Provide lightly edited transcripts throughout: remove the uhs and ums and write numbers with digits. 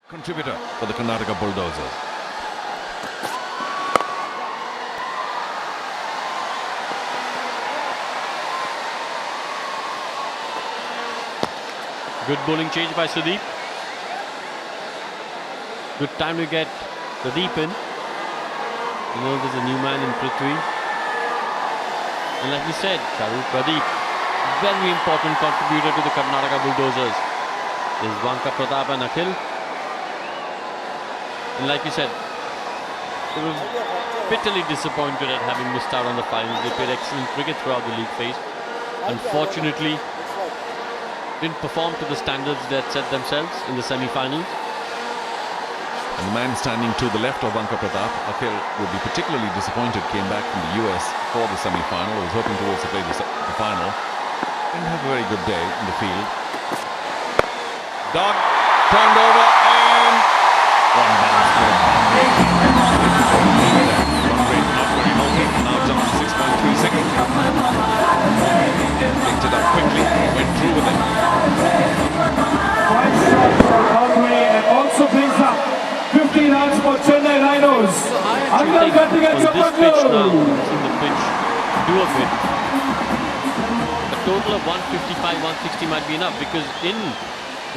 Contributor for the Karnataka Bulldozers. Good bowling change by Sudeep. Good time to get Sudeep in. You know there's a new man in Prithvi. And like we said, Pradeep, very important contributor to the Karnataka Bulldozers. There's Vanka Pratap and Akhil. And like you said, they were bitterly disappointed at having missed out on the finals. They played excellent cricket throughout the league phase. Unfortunately, didn't perform to the standards they had set themselves in the semi-finals. And the man standing to the left of Vanka Pratap, Akhil, would be particularly disappointed. Came back from the US for the semi-final. Was hoping to also play the final. Didn't have a very good day in the field. Dog turned over and one bounce for a boundary. Run rate not very healthy. Now jumped to 6.3 seconds. Picked it up quickly. Went through with it. And also brings up 50 runs for Chennai Rhinos. On this pitch now, seeing the pitch do a bit. A total of 155, 160 might be enough, because in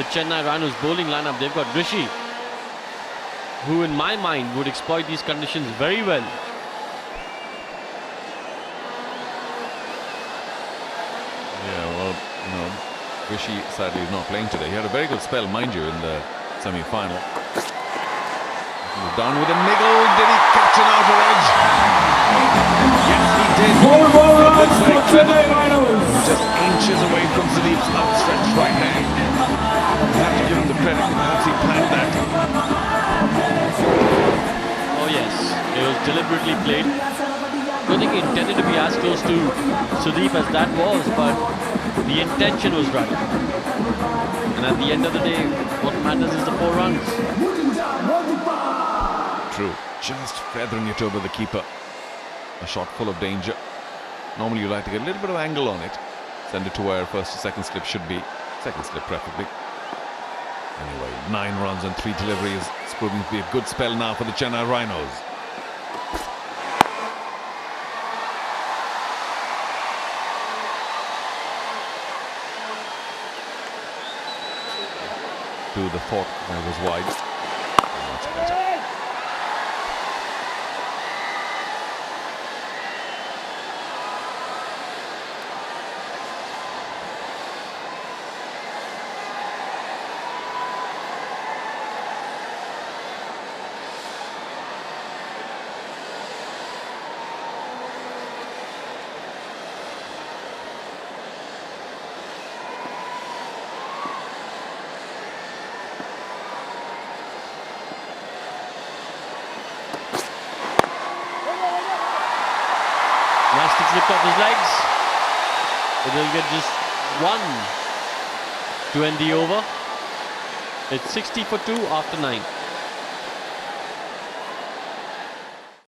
the Chennai Rhinos bowling lineup, they've got Rishi, who in my mind would exploit these conditions very well. Yeah, well, you know, Rishi sadly is not playing today. He had a very good spell, mind you, in the semi-final. Down with a niggle. Did he catch an outer edge? Yes, he did. Four more runs for Chennai Rhinos. Just inches away from Sudeep's outstretched right hand. You have to give him the credit. Perhaps he planned that. Oh yes, it was deliberately played. I don't think he intended to be as close to Sudeep as that was, but the intention was right. And at the end of the day, what matters is the 4 runs. True. Just feathering it over the keeper. A shot full of danger. Normally you like to get a little bit of angle on it. Send it to where first or second slip should be. Second slip preferably. Anyway, 9 runs and 3 deliveries. It's proving to be a good spell now for the Chennai Rhinos. To the fourth, that was wide. Much better. Nasty flipped off his legs, but they'll get just 1 to end the over. It's 60 for 2 after 9.